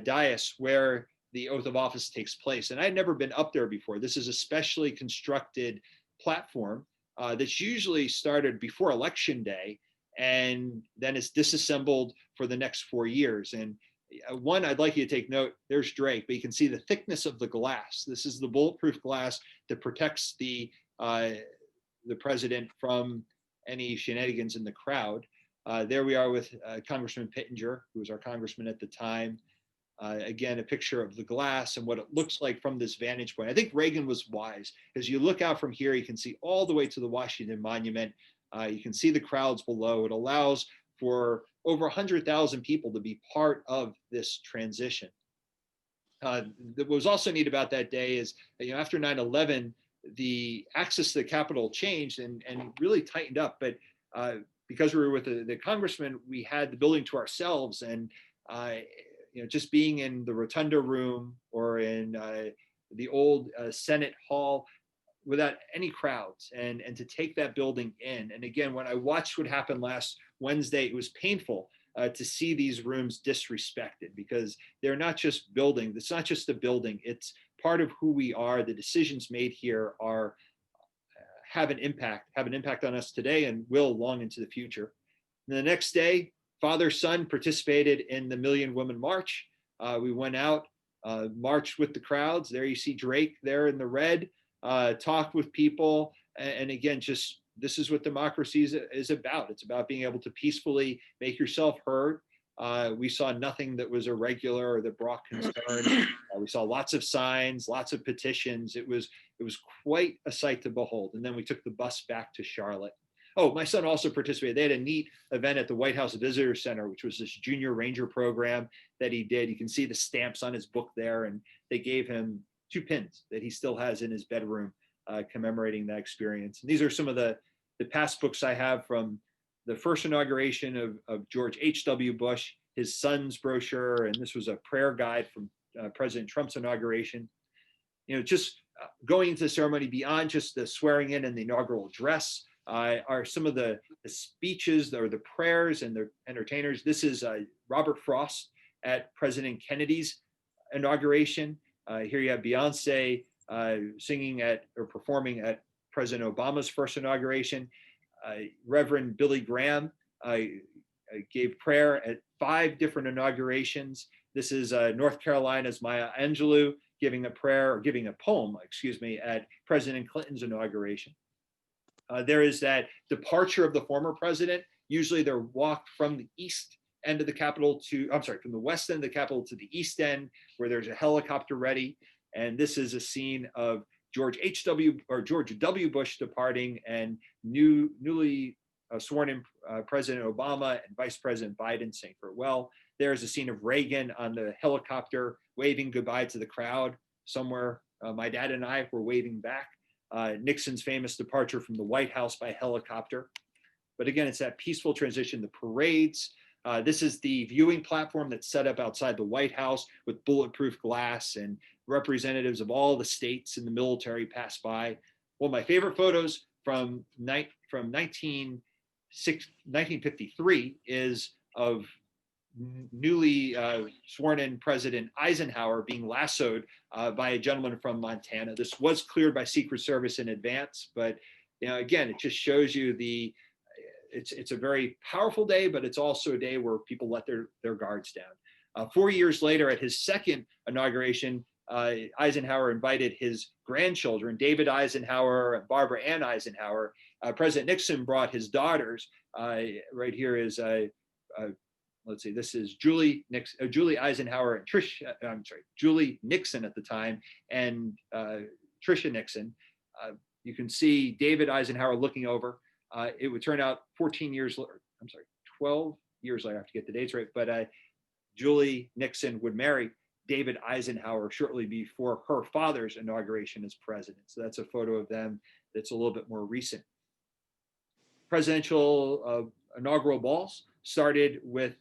A: dais where the oath of office takes place. And I'd never been up there before. This is a specially constructed platform that's usually started before Election Day, and then it's disassembled for the next 4 years. And one, I'd like you to take note, there's Drake, but you can see the thickness of the glass. This is the bulletproof glass that protects the president from any shenanigans in the crowd. There we are with Congressman Pittenger, who was our congressman at the time. Again, a picture of the glass and what it looks like from this vantage point. I think Reagan was wise. As you look out from here, you can see all the way to the Washington Monument. You can see the crowds below. It allows for over 100,000 people to be part of this transition. What was also neat about that day is, after 9/11, the access to the Capitol changed and really tightened up. But because we were with the congressman, we had the building to ourselves, and just being in the rotunda room or in the old Senate hall without any crowds, and to take that building in. And again, when I watched what happened last Wednesday, it was painful to see these rooms disrespected, because they're not just building. It's not just a building. It's part of who we are. The decisions made here have an impact on us today and will long into the future. And the next day, father-son participated in the Million Women March. We went out, marched with the crowds. There you see Drake there in the red, talked with people. And again, this is what democracy is about. It's about being able to peacefully make yourself heard. We saw nothing that was irregular or that brought concern. We saw lots of signs, lots of petitions. It was quite a sight to behold. And then we took the bus back to Charlotte. Oh, my son also participated. They had a neat event at the White House Visitor Center, which was this junior ranger program that he did. You can see the stamps on his book there, and they gave him 2 pins that he still has in his bedroom commemorating that experience. And these are some of the past books I have from the first inauguration of George H.W. Bush, his son's brochure, and this was a prayer guide from President Trump's inauguration. Just going into the ceremony beyond just the swearing in and the inaugural address are some of the speeches or the prayers and the entertainers. This is Robert Frost at President Kennedy's inauguration. Here you have Beyonce singing at or performing at President Obama's first inauguration. Reverend Billy Graham gave prayer at 5 different inaugurations. This is North Carolina's Maya Angelou giving a prayer or giving a poem, at President Clinton's inauguration. There is that departure of the former president. Usually they're walked from the east end of the Capitol from the west end of the Capitol to the east end, where there's a helicopter ready. And this is a scene of George W. Bush departing and newly sworn in President Obama and Vice President Biden saying farewell. There's a scene of Reagan on the helicopter waving goodbye to the crowd somewhere. My dad and I were waving back. Nixon's famous departure from the White House by helicopter. But again, it's that peaceful transition, the parades. This is the viewing platform that's set up outside the White House with bulletproof glass, and representatives of all the states and the military pass by. One of my favorite photos from 1953 is of newly sworn in President Eisenhower being lassoed by a gentleman from Montana. This was cleared by Secret Service in advance, but again, it just shows you it's a very powerful day, but it's also a day where people let their guards down. 4 years later, at his second inauguration, Eisenhower invited his grandchildren, David Eisenhower and Barbara Ann Eisenhower. President Nixon brought his daughters. Right here is let's see, this is Julie Eisenhower and Julie Nixon at the time, and Tricia Nixon. You can see David Eisenhower looking over. It would turn out 12 years later, I have to get the dates right, but Julie Nixon would marry David Eisenhower shortly before her father's inauguration as president. So that's a photo of them that's a little bit more recent. Presidential inaugural balls started with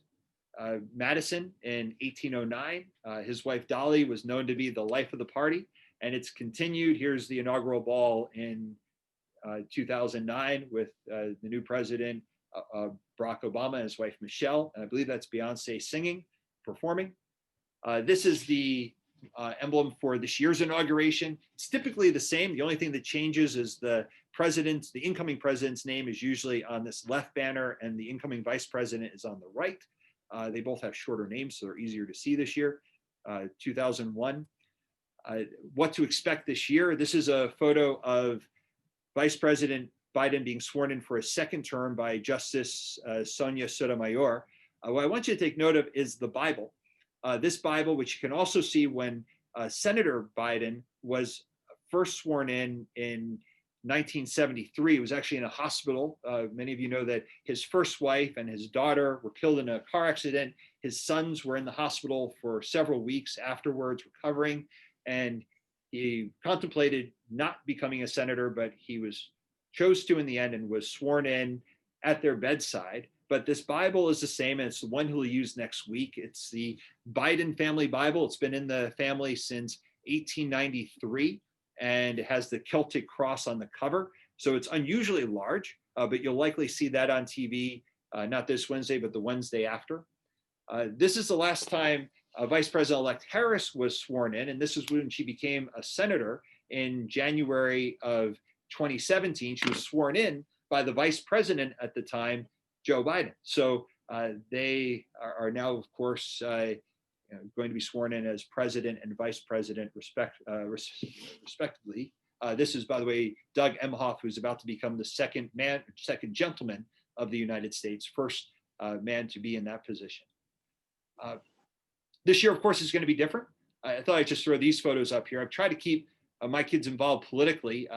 A: Madison in 1809. His wife Dolly was known to be the life of the party, and it's continued. Here's the inaugural ball in 2009 with the new president, Barack Obama, and his wife Michelle. And I believe that's Beyonce singing, performing. This is the emblem for this year's inauguration. It's typically the same. The only thing that changes is the incoming president's name is usually on this left banner, and the incoming vice president is on the right. They both have shorter names, so they're easier to see this year. 2001. What to expect this year? This is a photo of Vice President Biden being sworn in for a second term by Justice Sonia Sotomayor. What I want you to take note of is the Bible. This Bible, which you can also see when Senator Biden was first sworn in 1973, was actually in a hospital. Many of you know that his first wife and his daughter were killed in a car accident. His sons were in the hospital for several weeks afterwards, recovering, and he contemplated not becoming a senator, but he chose to in the end and was sworn in at their bedside. But this Bible is the same, and it's the one he'll use next week. It's the Biden family Bible. It's been in the family since 1893, and it has the Celtic cross on the cover. So it's unusually large, but you'll likely see that on TV, not this Wednesday, but the Wednesday after. This is the last time Vice President-elect Harris was sworn in, and this is when she became a senator in January of 2017. She was sworn in by the vice president at the time, Joe Biden. So they are now, of course, going to be sworn in as president and vice president, respectively. This is, by the way, Doug Emhoff, who's about to become the second gentleman of the United States, first man to be in that position. This year, of course, is going to be different. I thought I'd just throw these photos up here. I've tried to keep my kids involved politically,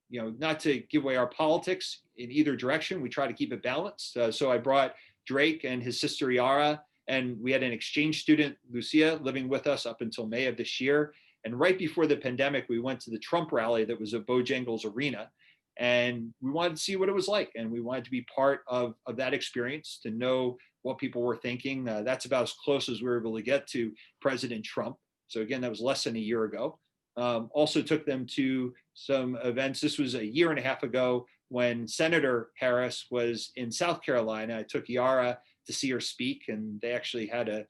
A: not to give away our politics in either direction. We try to keep it balanced. So I brought Drake and his sister Yara, and we had an exchange student, Lucia, living with us up until May of this year. And right before the pandemic, we went to the Trump rally that was at Bojangles Arena. And we wanted to see what it was like. And we wanted to be part of that experience, to know what people were thinking. That's about as close as we were able to get to President Trump. So again, that was less than a year ago. Also took them to some events. This was a year and a half ago when Senator Harris was in South Carolina. I took Yara to see her speak, and they actually had a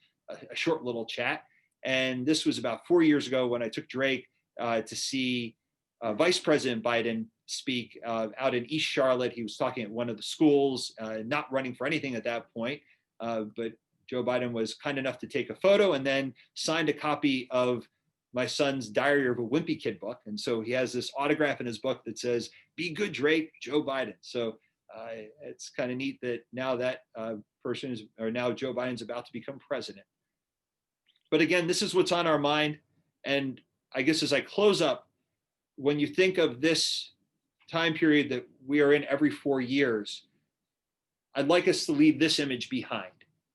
A: short little chat. And this was about 4 years ago when I took Drake to see Vice President Biden speak out in East Charlotte. He was talking at one of the schools, not running for anything at that point, but Joe Biden was kind enough to take a photo and then signed a copy of my son's Diary of a Wimpy Kid book. And so he has this autograph in his book that says, "Be good, Drake, Joe Biden." So it's kind of neat that now that now Joe Biden's about to become president. But again, this is what's on our mind. And I guess as I close up, when you think of this time period that we are in every 4 years, I'd like us to leave this image behind.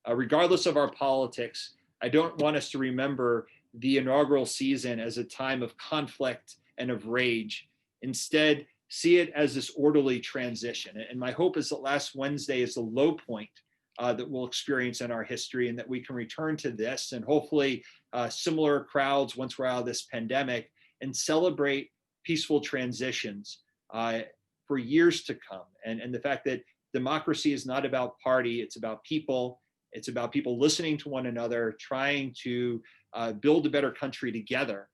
A: Regardless of our politics, I don't want us to remember the inaugural season as a time of conflict and of rage. Instead, see it as this orderly transition. And my hope is that last Wednesday is the low point that we'll experience in our history, and that we can return to this and hopefully similar crowds once we're out of this pandemic, and celebrate peaceful transitions for years to come. And the fact that democracy is not about party, it's about people. It's about people listening to one another, trying to build a better country together,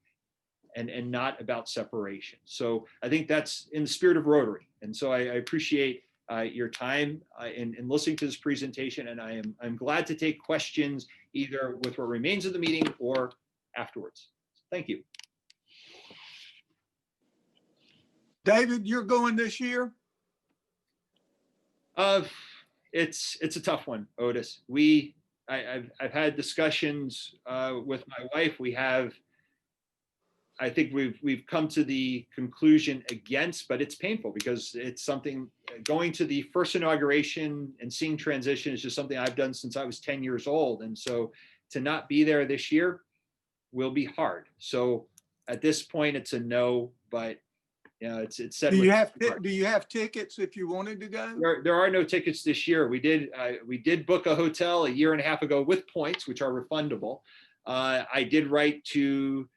A: and not about separation. So I think that's in the spirit of Rotary. And so I appreciate your time in listening to this presentation, and I'm glad to take questions either with what remains of the meeting or afterwards. Thank you.
B: David, you're going this year?
A: It's a tough one, Otis. I've had discussions with my wife. I think we've come to the conclusion against, but it's painful because it's something, going to the first inauguration and seeing transition is just something I've done since I was 10 years old. And so to not be there this year will be hard. So at this point, it's a no, but it's set.
B: Do you have tickets if you wanted to go?
A: There are no tickets this year. We did book a hotel a year and a half ago with points, which are refundable. I did write to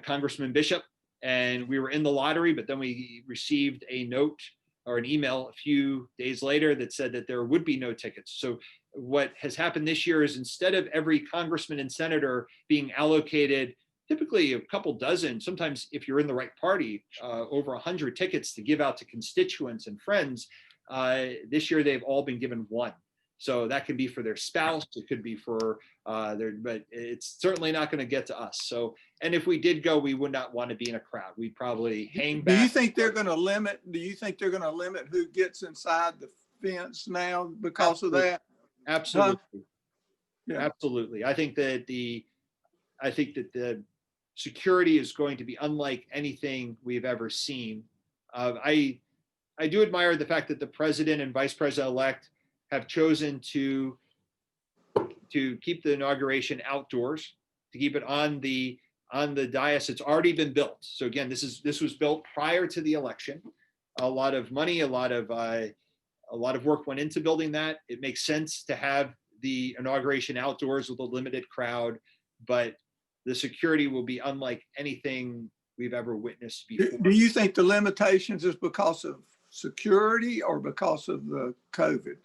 A: Congressman Bishop, and we were in the lottery, but then we received a note or an email a few days later that said that there would be no tickets. So what has happened this year is, instead of every congressman and senator being allocated typically a couple dozen, sometimes if you're in the right party, over 100 tickets to give out to constituents and friends, this year they've all been given one. So that could be for their spouse, it could be for but it's certainly not going to get to us. So, and if we did go, we would not want to be in a crowd. We'd probably hang back.
B: Do you think they're going to limit who gets inside the fence now because of that?
A: Absolutely.
B: Huh?
A: Yeah. Absolutely. I think that the security is going to be unlike anything we've ever seen. I do admire the fact that the president and vice president-elect have chosen to keep the inauguration outdoors, to keep it on the dais. It's already been built. So again, this was built prior to the election. A lot of money, a lot of work went into building that. It makes sense to have the inauguration outdoors with a limited crowd, but the security will be unlike anything we've ever witnessed before.
B: Do you think the limitations is because of security or because of the COVID?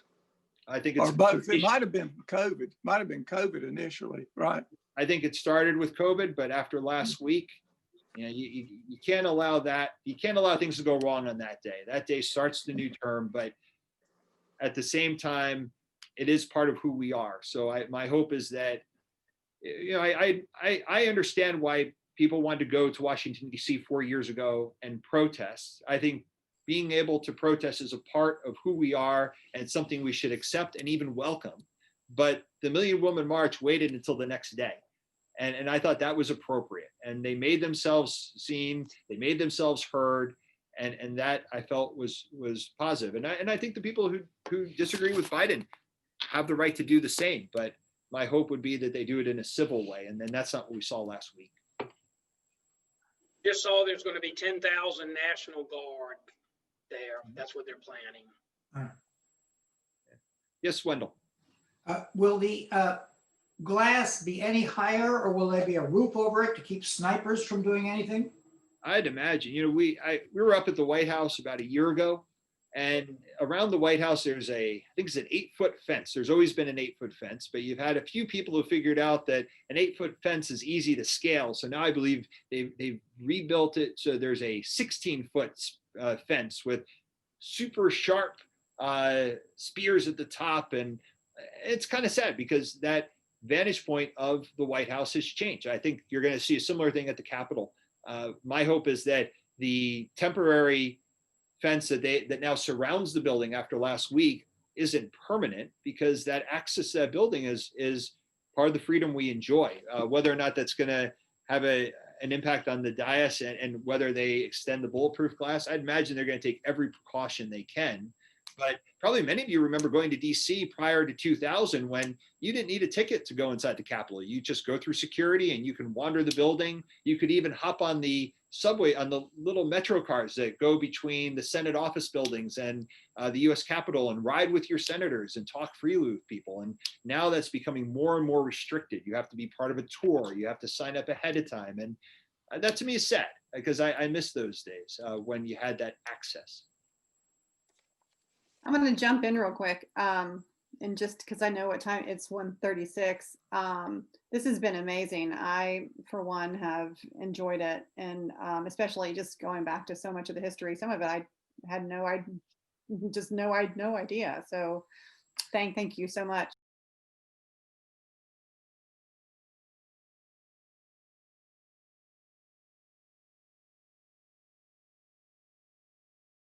A: I think it's
B: both. It might have been COVID. Might have been COVID initially, right?
A: I think it started with COVID, but after last week, you can't allow that. You can't allow things to go wrong on that day. That day starts the new term, but at the same time, it is part of who we are. So my hope is that, I understand why people wanted to go to Washington, D.C. 4 years ago and protest. I think being able to protest is a part of who we are and something we should accept and even welcome. but the Million Woman March waited until the next day. And I thought that was appropriate. And they made themselves seen, they made themselves heard, and that I felt was positive. And I think the people who disagree with Biden have the right to do the same. But my hope would be that they do it in a civil way, and then that's not what we saw last week.
C: Just saw there's going to be 10,000 National Guard there. That's what they're planning.
A: Yes, Wendell.
D: Will the glass be any higher, or will there be a roof over it to keep snipers from doing anything?
A: I'd imagine. We were up at the White House about a year ago, and around the White House there's I think it's an 8-foot fence. There's always been an 8-foot fence, but you've had a few people who figured out that an 8-foot fence is easy to scale. So now I believe they've rebuilt it so there's a 16-foot fence with super sharp spears at the top, and it's kind of sad because that vantage point of the White House has changed. I think you're going to see a similar thing at the Capitol. My hope is that the temporary fence that now surrounds the building after last week isn't permanent, because that access to that building is part of the freedom we enjoy. Whether or not that's going to have an impact on the dais and whether they extend the bulletproof glass, I'd imagine they're going to take every precaution they can. But probably many of you remember going to DC prior to 2000 when you didn't need a ticket to go inside the Capitol. You just go through security and you can wander the building. You could even hop on the subway, on the little metro cars that go between the Senate office buildings and the US Capitol, and ride with your senators and talk freely with people. And now that's becoming more and more restricted. You have to be part of a tour. You have to sign up ahead of time. And that to me is sad, because I miss those days when you had that access.
E: I'm going to jump in real quick. And just because I know what time it's 1:36. This has been amazing. I, for one, have enjoyed it. And especially just going back to so much of the history. Some of it I had no idea. So thank you so much.